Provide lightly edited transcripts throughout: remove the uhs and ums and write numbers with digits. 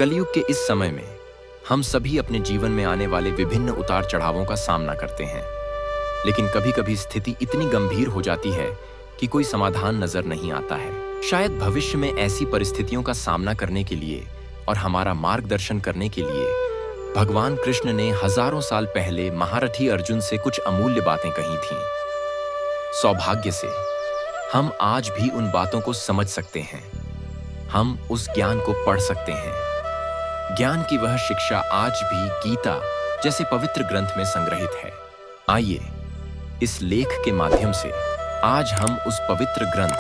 कलयुग के इस समय में हम सभी अपने जीवन में आने वाले विभिन्न उतार चढ़ावों का सामना करते हैं, लेकिन कभी-कभी स्थिति इतनी गंभीर हो जाती है कि कोई समाधान नजर नहीं आता है। शायद भविष्य में ऐसी परिस्थितियों का सामना करने के लिए और हमारा मार्गदर्शन करने के लिए भगवान कृष्ण ने हजारों साल पहले महारथी अर्जुन से कुछ अमूल्य बातें कही थीं। सौभाग्य से हम आज भी उन बातों को समझ सकते हैं, हम उस ज्ञान को पढ़ सकते हैं। ज्ञान की वह शिक्षा आज भी गीता जैसे पवित्र ग्रंथ में संग्रहित है। आइए इस लेख के माध्यम से आज हम उस पवित्र ग्रंथ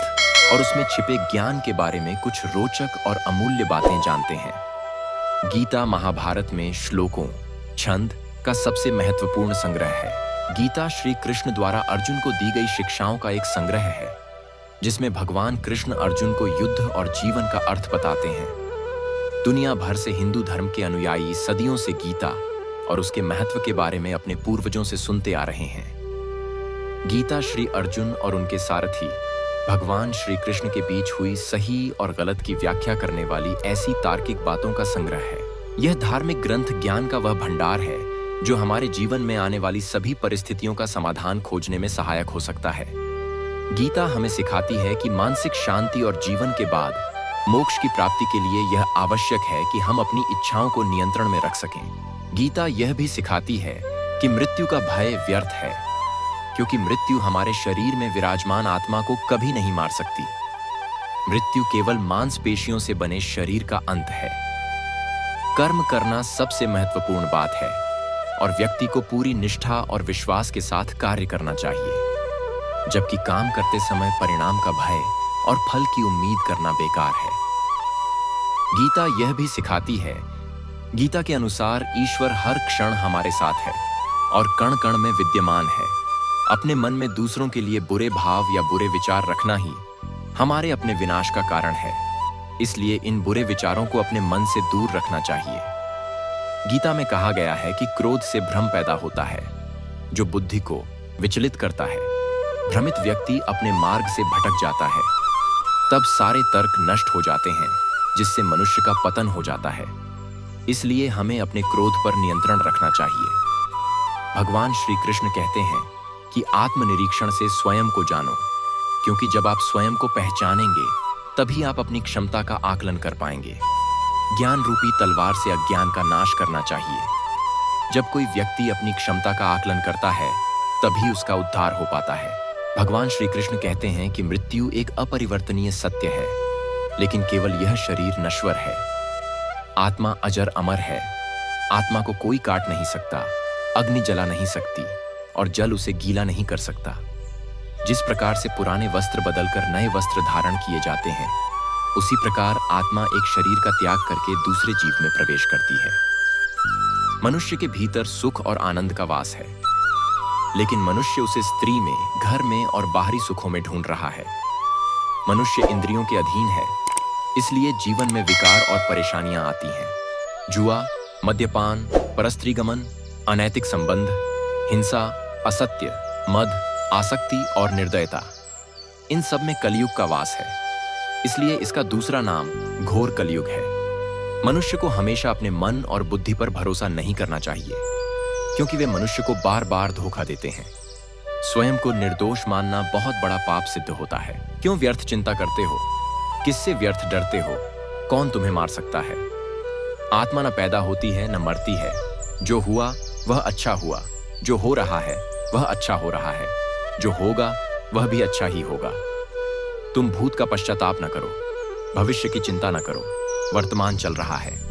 और उसमें छिपे ज्ञान के बारे में कुछ रोचक और अमूल्य बातें जानते हैं। गीता महाभारत में श्लोकों, छंद का सबसे महत्वपूर्ण संग्रह है। गीता श्री कृष्ण द्वारा अर्जुन को दी गई शिक्षाओं का एक संग्रह है, जिसमें भगवान कृष्ण अर्जुन को युद्ध और जीवन का अर्थ बताते हैं। दुनिया भर से हिंदू धर्म के अनुयायी सदियों से गीता और उसके महत्व के बारे में अपने पूर्वजों से सुनते आ रहे हैं। गीता श्री अर्जुन और उनके सारथी भगवान श्री कृष्ण के बीच हुई सही और गलत की व्याख्या करने वाली ऐसी तार्किक बातों का संग्रह है। यह धार्मिक ग्रंथ ज्ञान का वह भंडार है जो हमारे जीवन में आने वाली सभी परिस्थितियों का समाधान खोजने में सहायक हो सकता है। गीता हमें सिखाती है कि मानसिक शांति और जीवन के बाद मोक्ष की प्राप्ति के लिए यह आवश्यक है कि हम अपनी इच्छाओं को नियंत्रण में रख सकें। गीता यह भी सिखाती है कि मृत्यु का भय व्यर्थ है, क्योंकि मृत्यु हमारे शरीर में विराजमान आत्मा को कभी नहीं मार सकती। मृत्यु केवल मांसपेशियों से बने शरीर का अंत है। कर्म करना सबसे महत्वपूर्ण बात है और व्यक्ति को पूरी निष्ठा और विश्वास के साथ कार्य करना चाहिए, जबकि काम करते समय परिणाम का भय और फल की उम्मीद करना बेकार है। गीता यह भी सिखाती है, गीता के अनुसार ईश्वर हर क्षण हमारे साथ है और कण कण में विद्यमान है। अपने मन में दूसरों के लिए बुरे भाव या बुरे विचार रखना ही हमारे अपने विनाश का कारण है। इसलिए इन बुरे विचारों को अपने मन से दूर रखना चाहिए। गीता में कहा गया है कि क्रोध से भ्रम पैदा होता है, जो बुद्धि को विचलित करता है। भ्रमित व्यक्ति अपने मार्ग से भटक जाता है, तब सारे तर्क नष्ट हो जाते हैं, जिससे मनुष्य का पतन हो जाता है। इसलिए हमें अपने क्रोध पर नियंत्रण रखना चाहिए। भगवान श्री कृष्ण कहते हैं कि आत्मनिरीक्षण से स्वयं को जानो, क्योंकि जब आप स्वयं को पहचानेंगे तभी आप अपनी क्षमता का आकलन कर पाएंगे। ज्ञान रूपी तलवार से अज्ञान का नाश करना चाहिए। जब कोई व्यक्ति अपनी क्षमता का आकलन करता है तभी उसका उद्धार हो पाता है। भगवान श्री कृष्ण कहते हैं कि मृत्यु एक अपरिवर्तनीय सत्य है, लेकिन केवल यह शरीर नश्वर है। आत्मा अजर अमर है। आत्मा को कोई काट नहीं सकता, अग्नि जला नहीं सकती और जल उसे गीला नहीं कर सकता। जिस प्रकार से पुराने वस्त्र बदलकर नए वस्त्र धारण किए जाते हैं, उसी प्रकार आत्मा एक शरीर का त्याग करके दूसरे जीव में प्रवेश करती है। मनुष्य के भीतर सुख और आनंद का वास है, लेकिन मनुष्य उसे स्त्री में, घर में और बाहरी सुखों में ढूंढ रहा है। मनुष्य इंद्रियों के अधीन है, इसलिए जीवन में विकार और परेशानियां आती हैं। जुआ, मद्यपान, परस्त्रीगमन, अनैतिक संबंध, हिंसा, असत्य, मद, आसक्ति और निर्दयता, इन सब में कलयुग का वास है। इसलिए इसका दूसरा नाम घोर कलयुग है। मनुष्य को हमेशा अपने मन और बुद्धि पर भरोसा नहीं करना चाहिए, क्योंकि वे मनुष्य को बार बार धोखा देते हैं। स्वयं को निर्दोष मानना बहुत बड़ा पाप सिद्ध होता है। क्यों व्यर्थ चिंता करते हो? किससे व्यर्थ डरते हो? कौन तुम्हें मार सकता है? आत्मा न पैदा होती है न मरती है। जो हुआ वह अच्छा हुआ, जो हो रहा है वह अच्छा हो रहा है, जो होगा वह भी अच्छा ही होगा। तुम भूत का पश्चाताप न करो, भविष्य की चिंता न करो। वर्तमान चल रहा है,